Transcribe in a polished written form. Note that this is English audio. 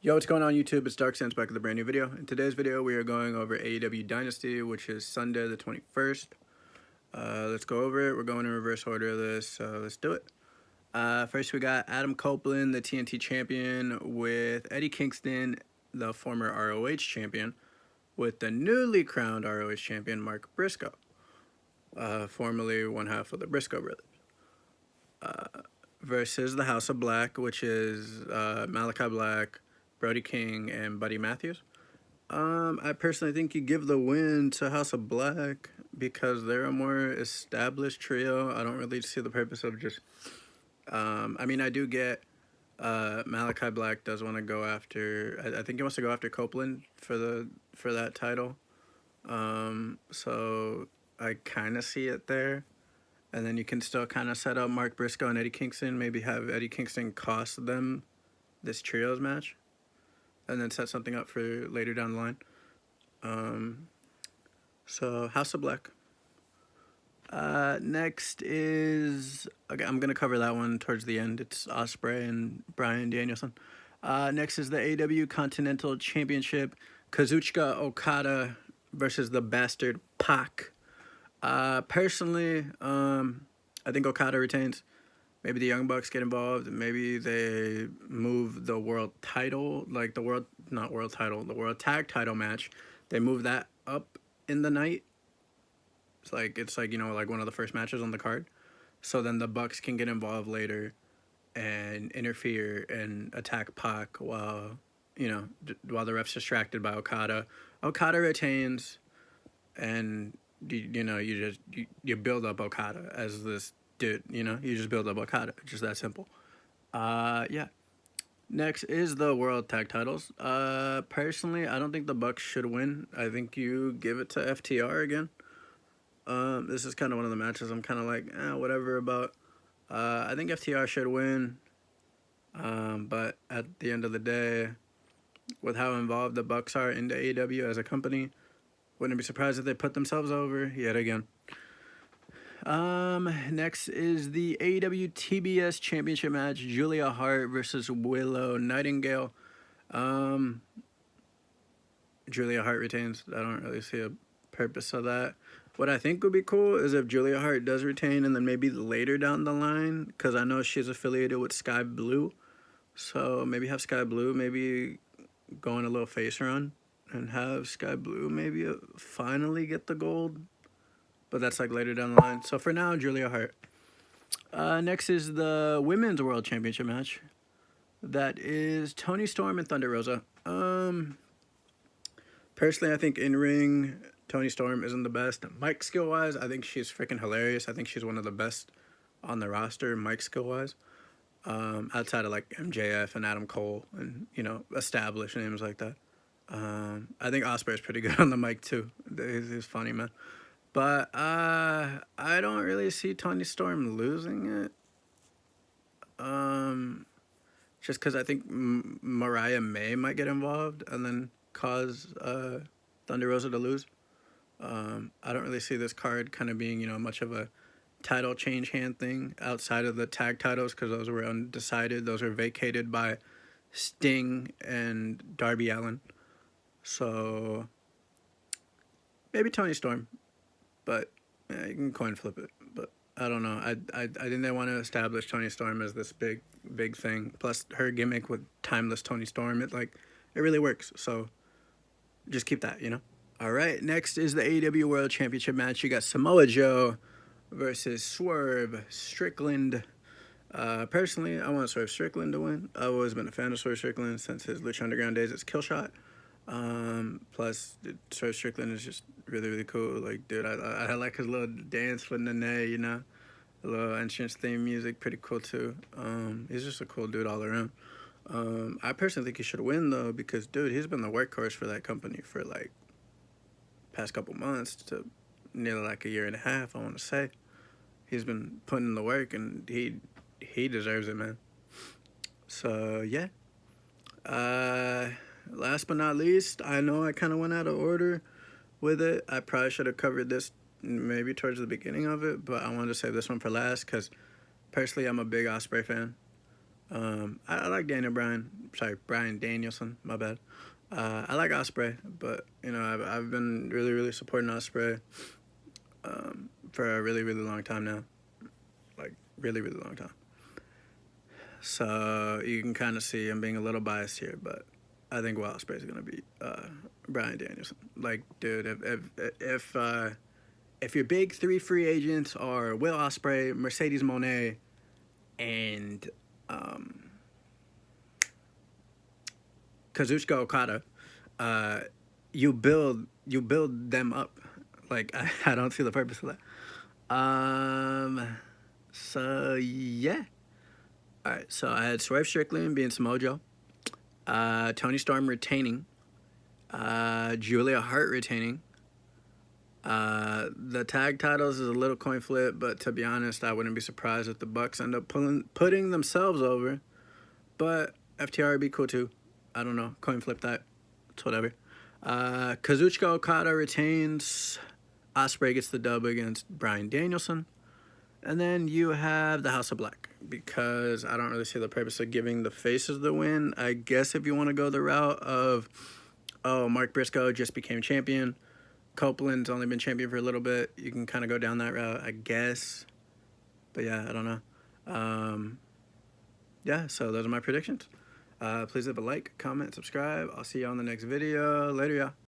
Yo, what's going on YouTube? It's Dark Sands back with a brand new video. In today's video, we are going over Aew Dynasty, which is Sunday the 21st. Let's go over it. We're going in reverse order of this, so let's do it. First, we got Adam Copeland, the TNT champion, with Eddie Kingston, the former ROH champion, with the newly crowned ROH champion, Mark Briscoe, formerly one half of the Briscoe brothers, versus the House of Black, which is Malachi Black, Brody King, and Buddy Matthews. I personally think you give the win to House of Black because they're a more established trio. I don't really see the purpose of just... I mean, I do get Malachi Black does want to go after... I think he wants to go after Copeland for that title. So I kind of see it there. And then you can still kind of set up Mark Briscoe and Eddie Kingston. Maybe have Eddie Kingston cost them this trios match, and then set something up for later down the line. So House of Black. Next is, okay, I'm gonna cover that one towards the end. It's Ospreay and Bryan Danielson. Next is the AEW Continental Championship, Kazuchika Okada versus the Bastard Pac. Personally, I think Okada retains. Maybe the Young Bucks get involved. Maybe they move the world title, like the world tag title match. They move that up in the night. It's like you know, like one of the first matches on the card. So then the Bucks can get involved later and interfere and attack Pac while, you know, while the ref's distracted by Okada. Okada retains, and you build up Okada as this dude, you know, you just build up Okada. Just that simple. Yeah. Next is the World Tag Titles. Personally, I don't think the Bucks should win. I think you give it to FTR again. This is kind of one of the matches I'm kind of like, whatever about. I think FTR should win. But at the end of the day, with how involved the Bucks are into AEW as a company, wouldn't be surprised if they put themselves over yet again. Next is the AEW TBS Championship match, Julia Hart versus Willow Nightingale. Julia Hart retains. I don't really see a purpose of that. What I think would be cool is if Julia Hart does retain, and then maybe later down the line, because I know she's affiliated with Sky Blue, so maybe have Sky Blue maybe go on a little face run and have Sky Blue maybe finally get the gold. But that's like later down the line. So for now, Julia Hart. Next is the Women's World Championship match. That is Toni Storm and Thunder Rosa. Personally, I think in-ring, Toni Storm isn't the best. Mic skill-wise, I think she's freaking hilarious. I think she's one of the best on the roster, mic skill-wise. Outside of like MJF and Adam Cole and, you know, established names like that. I think Ospreay's pretty good on the mic too. He's funny, man. But I don't really see Toni Storm losing it. Just because I think Mariah May might get involved and then cause Thunder Rosa to lose. I don't really see this card kind of being, you know, much of a title change hand thing outside of the tag titles, because those were undecided. Those were vacated by Sting and Darby Allin. So maybe Toni Storm. But yeah, you can coin flip it. But I don't know. I think they want to establish Toni Storm as this big thing. Plus her gimmick with Timeless Toni Storm, it really works. So just keep that, you know. All right. Next is the AEW World Championship match. You got Samoa Joe versus Swerve Strickland. Personally, I want Swerve Strickland to win. I've always been a fan of Swerve Strickland since his Lucha Underground days as Killshot. Plus, Swerve Strickland is just really cool. Like, dude, I like his little dance with Nene, you know, a little entrance theme music, pretty cool too. He's just a cool dude all around. I personally think he should win though, because dude, he's been the workhorse for that company for like past couple months to nearly like a year and a half. I want to say he's been putting in the work, and he deserves it, man. So yeah. Last but not least, I know I kind of went out of order with it. I probably should have covered this maybe towards the beginning of it, but I wanted to save this one for last because personally I'm a big Ospreay fan. I like Daniel Bryan. Sorry, Bryan Danielson. My bad. I like Osprey, but you know I've been really supporting Osprey for a really long time now, like really long time. So you can kind of see I'm being a little biased here, but I think Will Ospreay is gonna beat Bryan Danielson. Like, dude, if your big three free agents are Will Ospreay, Mercedes Moné, and Kazuchika Okada, uh, you build them up. Like I don't see the purpose of that. So yeah. All right. So I had Swerve Strickland being Samoa Joe, Tony Storm retaining, Julia Hart retaining. The tag titles is a little coin flip, but to be honest, I wouldn't be surprised if the Bucks end up putting themselves over. But FTR would be cool too. I don't know. Coin flip that. It's whatever. Kazuchika Okada retains. Ospreay gets the dub against Bryan Danielson. And then you have the House of Black, because I don't really see the purpose of giving the faces the win. I guess if you want to go the route of, oh, Mark Briscoe just became champion, Copeland's only been champion for a little bit, you can kind of go down that route, I guess. But yeah, I don't know. Yeah, so those are my predictions. Please leave a like, comment, subscribe. I'll see you on the next video. Later, y'all.